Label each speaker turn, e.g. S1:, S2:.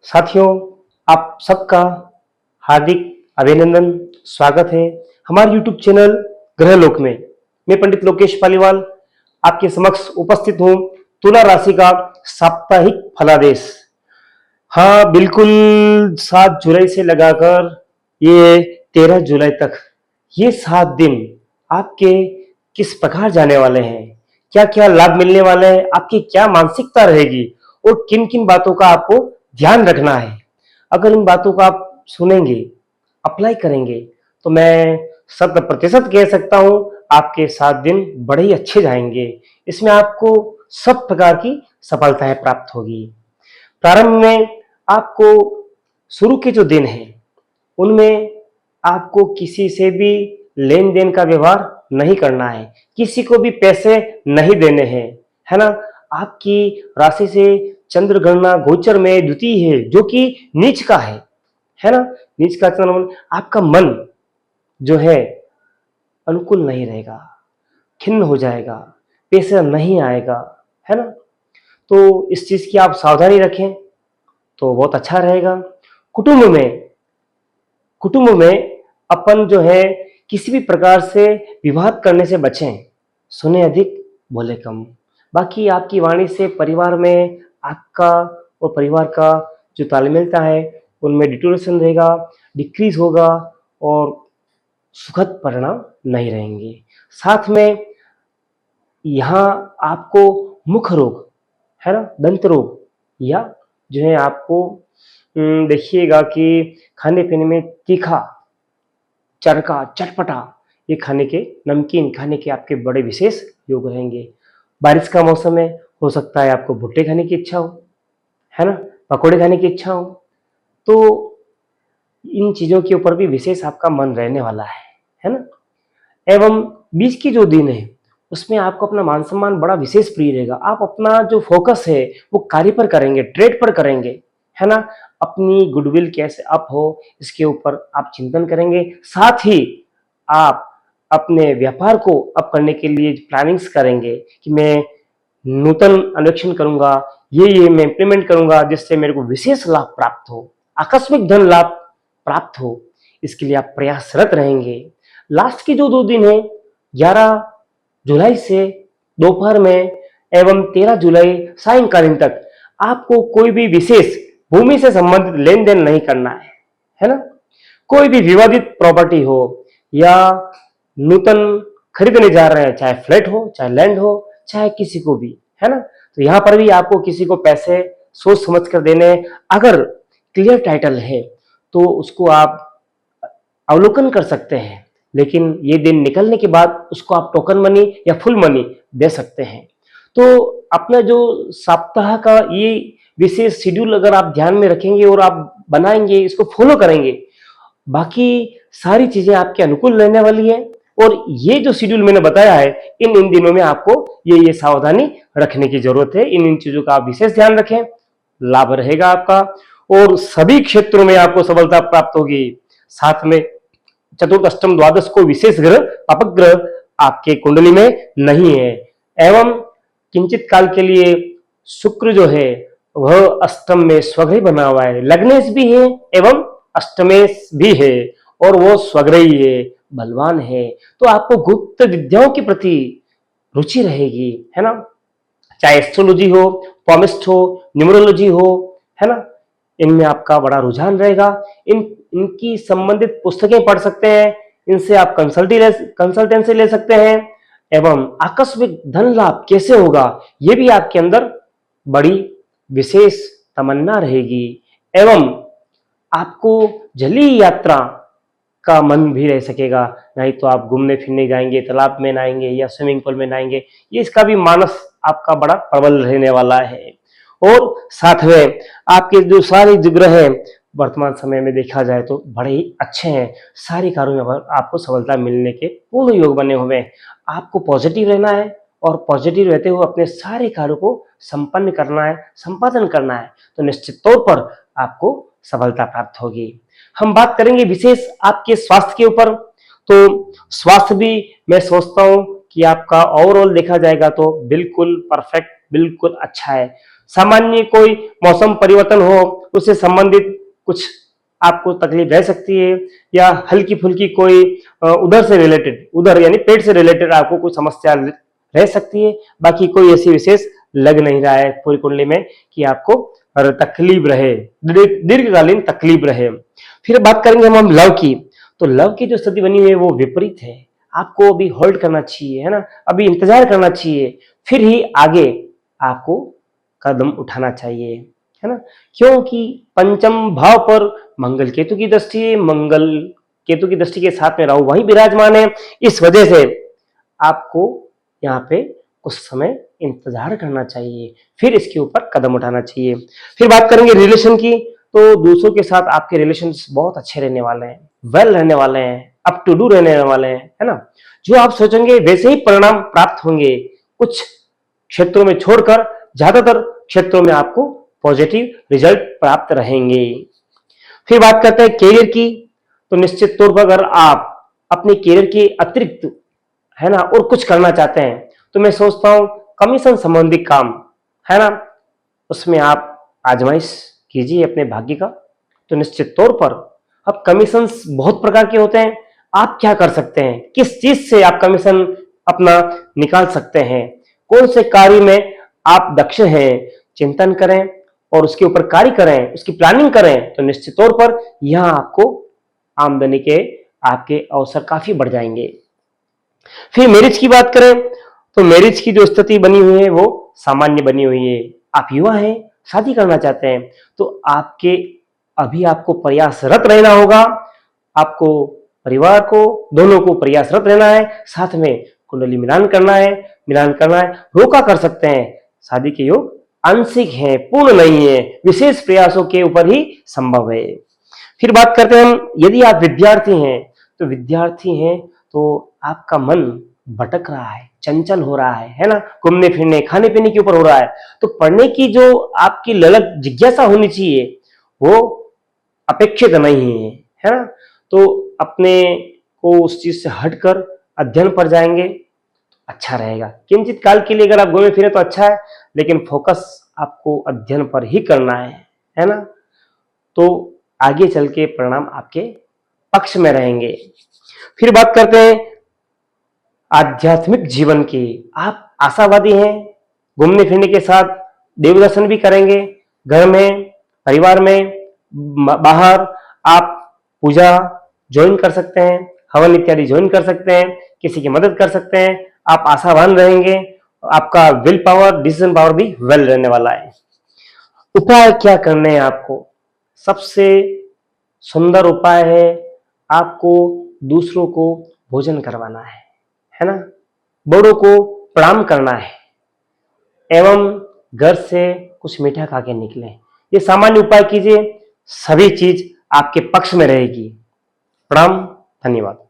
S1: साथियों, आप सबका हार्दिक अभिनंदन, स्वागत है हमारे YouTube चैनल ग्रहलोक में। मैं पंडित लोकेश पालीवाल आपके समक्ष उपस्थित हूँ तुला राशि का साप्ताहिक फलादेश। हाँ, बिल्कुल 7 जुलाई से लगाकर ये 13 जुलाई तक ये 7 दिन आपके किस प्रकार जाने वाले हैं, क्या क्या लाभ मिलने वाले हैं, आपकी क्या मानसिकता रहेगी और किन किन बातों का आपको ध्यान रखना है। अगर इन बातों को आप सुनेंगे, अप्लाई करेंगे तो मैं 100% कह सकता हूं आपके 7 दिन बड़े ही अच्छे जाएंगे। इसमें आपको सब प्रकार की सफलताएं प्राप्त होगी। प्रारंभ में आपको शुरू के जो दिन हैं उनमें आपको किसी से भी लेन देन का व्यवहार नहीं करना है, किसी को भी पैसे नहीं देने हैं, है ना। आपकी राशि से चंद्र गणना गोचर में द्वितीय है जो कि नीच का है ना। नीच का चंद्र, आपका मन जो है अनुकूल नहीं रहेगा, खिन्न हो जाएगा, पैसा नहीं आएगा, है ना। तो इस चीज की आप सावधानी रखें तो बहुत अच्छा रहेगा। कुटुंब में कुटुंब में अपन जो है किसी भी प्रकार से विवाद करने से बचें। सुने अधिक, बोले कम। बाकी आपकी वाणी से परिवार में आपका और परिवार का जो तालमेलता है उनमें डिटोरेशन रहेगा, डिक्रीज होगा और सुखद परिणाम नहीं रहेंगे। साथ में यहाँ आपको मुख रोग, है ना, दंत रोग या जो है आपको देखिएगा कि खाने पीने में तीखा, चरका, चटपटा ये खाने के, नमकीन खाने के आपके बड़े विशेष योग रहेंगे। बारिश का मौसम है, हो सकता है आपको भुट्टे खाने की इच्छा हो, है ना, पकौड़े खाने की इच्छा हो। तो इन चीजों के ऊपर भी विशेष आपका मन रहने वाला है ना। एवं बीच की जो दिन है उसमें आपको अपना मान सम्मान बड़ा विशेष प्रिय रहेगा। आप अपना जो फोकस है वो कार्य पर करेंगे, ट्रेड पर करेंगे, है ना। अपनी गुडविल कैसे अप हो इसके ऊपर आप चिंतन करेंगे। साथ ही आप अपने व्यापार को अप करने के लिए प्लानिंग्स करेंगे कि मैं नूतन अन्वेषण करूंगा, ये मैं इंप्लीमेंट करूंगा जिससे मेरे को विशेष लाभ प्राप्त हो, आकस्मिक धन लाभ प्राप्त हो। इसके लिए आप प्रयासरत रहेंगे। लास्ट के जो 2 दिन है 11 जुलाई से दोपहर में एवं 13 जुलाई सायंकालीन तक आपको कोई भी विशेष भूमि से संबंधित लेन देन नहीं करना है ना। कोई भी विवादित प्रॉपर्टी हो या नूतन खरीदने जा रहे हैं, चाहे फ्लैट हो, चाहे लैंड हो, चाहे किसी को भी, है ना, तो यहां पर भी आपको किसी को पैसे सोच समझ कर देने। अगर क्लियर टाइटल है तो उसको आप अवलोकन कर सकते हैं, लेकिन ये दिन निकलने के बाद उसको आप टोकन मनी या फुल मनी दे सकते हैं। तो अपना जो सप्ताह का ये विशेष शेड्यूल अगर आप ध्यान में रखेंगे और आप बनाएंगे, इसको फॉलो करेंगे, बाकी सारी चीजें आपके अनुकूल रहने वाली है। और ये जो शेड्यूल मैंने बताया है इन दिनों में आपको ये सावधानी रखने की जरूरत है। इन चीजों का आप विशेष ध्यान रखें, लाभ रहेगा आपका और सभी क्षेत्रों में आपको सफलता प्राप्त होगी। साथ में चतुर्थ अष्टम द्वादश को विशेष ग्रह, अपग्रह आपके कुंडली में नहीं है। एवं किंचित काल के लिए शुक्र जो है वह अष्टम में स्वग्रही बना हुआ है, लग्नेश भी है एवं अष्टमेश भी है और वो स्वग्रही है, बलवान है। तो आपको गुप्त विद्याओं के प्रति रुचि रहेगी, है ना। चाहे एस्ट्रोलॉजी हो, पॉमिस्ट हो, न्यूमरोलॉजी हो, है ना, इनमें आपका बड़ा रुझान रहेगा। इनकी संबंधित पुस्तकें पढ़ सकते हैं, इनसे आप कंसल्टेंसी ले सकते हैं। एवं आकस्मिक धन लाभ कैसे होगा ये भी आपके अंदर बड़ी विशेष तमन्ना रहेगी। एवं आपको जलीय यात्रा का मन भी रह सकेगा, नहीं तो आप घूमने फिरने जाएंगे, तालाब में नहाएंगे या स्विमिंग पूल में नहाएंगे, ये इसका भी मानस आपका बड़ा प्रबल रहने वाला है। और साथ में आपके जो सारे ग्रह हैं वर्तमान समय में देखा जाए तो बड़े ही अच्छे हैं। सारे कार्यों में आपको सफलता मिलने के पूर्ण योग बने हुए हैं। आपको पॉजिटिव रहना है और पॉजिटिव रहते हुए अपने सारे कार्यों को संपन्न करना है, संपादन करना है, तो निश्चित तौर पर आपको सफलता प्राप्त होगी। हम बात करेंगे विशेष आपके स्वास्थ्य के ऊपर। तो स्वास्थ्य भी मैं सोचता हूं कि आपका ओवरऑल देखा जाएगा तो बिल्कुल परफेक्ट, बिल्कुल अच्छा है। सामान्य कोई मौसम परिवर्तन हो उससे संबंधित कुछ आपको तकलीफ रह सकती है, या हल्की फुल्की कोई उधर से रिलेटेड, उधर यानी पेट से रिलेटेड आपको कुछ समस्या रह सकती है। बाकी कोई ऐसी विशेष लग नहीं रहा है पूरी कुंडली में कि आपको तकलीफ रहे, दीर्घकालीन तकलीफ रहे। फिर बात करेंगे हम लव की, तो लव की जो स्थिति बनी हुई है वो विपरीत है। आपको अभी होल्ड करना चाहिए, है ना, अभी इंतजार करना चाहिए, फिर ही आगे आपको कदम उठाना चाहिए, है ना। क्योंकि पंचम भाव पर मंगल केतु की दृष्टि है, मंगल केतु की दृष्टि के साथ में राहु वहीं विराजमान है। इस वजह से आपको यहाँ पे कुछ समय इंतजार करना चाहिए, फिर इसके ऊपर कदम उठाना चाहिए। फिर बात करेंगे रिलेशन की, तो दूसरों के साथ आपके रिलेशन बहुत अच्छे रहने वाले हैं, वेल रहने वाले हैं, अप टू डू रहने वाले हैं, है ना। जो आप सोचेंगे वैसे ही परिणाम प्राप्त होंगे। कुछ क्षेत्रों में छोड़कर ज्यादातर क्षेत्रों में आपको पॉजिटिव रिजल्ट प्राप्त रहेंगे। फिर बात करते हैं कैरियर की, तो निश्चित तौर पर अगर आप अपने कैरियर के अतिरिक्त, है ना, और कुछ करना चाहते हैं तो मैं सोचता हूं कमीशन संबंधी काम, है ना, उसमें आप आजमाइश कीजिए अपने भाग्य का। तो निश्चित तौर पर अब कमीशन बहुत प्रकार के होते हैं। आप क्या कर सकते हैं, किस चीज से आप कमीशन अपना निकाल सकते हैं, कौन से कार्य में आप दक्ष हैं, चिंतन करें और उसके ऊपर कार्य करें, उसकी प्लानिंग करें, तो निश्चित तौर पर यहां आपको आमदनी के आपके अवसर काफी बढ़ जाएंगे। फिर मैरिज की बात करें, तो मैरिज की जो स्थिति बनी हुई है वो सामान्य बनी हुई है। आप युवा हैं, शादी करना चाहते हैं, तो आपके अभी आपको प्रयासरत रहना होगा। आपको परिवार को दोनों को प्रयासरत रहना है, साथ में कुंडली मिलान करना है, रोका कर सकते हैं। शादी के योग आंशिक है, पूर्ण नहीं है, विशेष प्रयासों के ऊपर ही संभव है। फिर बात करते हैं हम, यदि आप विद्यार्थी हैं तो आपका मन भटक रहा है, चंचल हो रहा है ना, घूमने फिरने खाने पीने के ऊपर हो रहा है, तो पढ़ने की जो आपकी ललक जिज्ञासा होनी चाहिए वो अपेक्षित नहीं है ना। तो अपने को उस चीज से हटकर अध्ययन पर जाएंगे तो अच्छा रहेगा। किंचित काल के लिए अगर आप घूमे फिरे तो अच्छा है, लेकिन फोकस आपको अध्ययन पर ही करना है ना, तो आगे चल के परिणाम आपके पक्ष में रहेंगे। फिर बात करते हैं आध्यात्मिक जीवन की। आप आशावादी हैं, घूमने फिरने के साथ देव दर्शन भी करेंगे, घर में, परिवार में, बाहर आप पूजा ज्वाइन कर सकते हैं, हवन इत्यादि ज्वाइन कर सकते हैं, किसी की मदद कर सकते हैं। आप आशावान रहेंगे, आपका विल पावर, डिसीजन पावर भी वेल रहने वाला है। उपाय क्या करने हैं आपको? सबसे सुंदर उपाय है आपको दूसरों को भोजन करवाना है ना, बड़ों को प्रणाम करना है, एवं घर से कुछ मीठा खा के निकले। ये सामान्य उपाय कीजिए, सभी चीज आपके पक्ष में रहेगी। प्रणाम, धन्यवाद।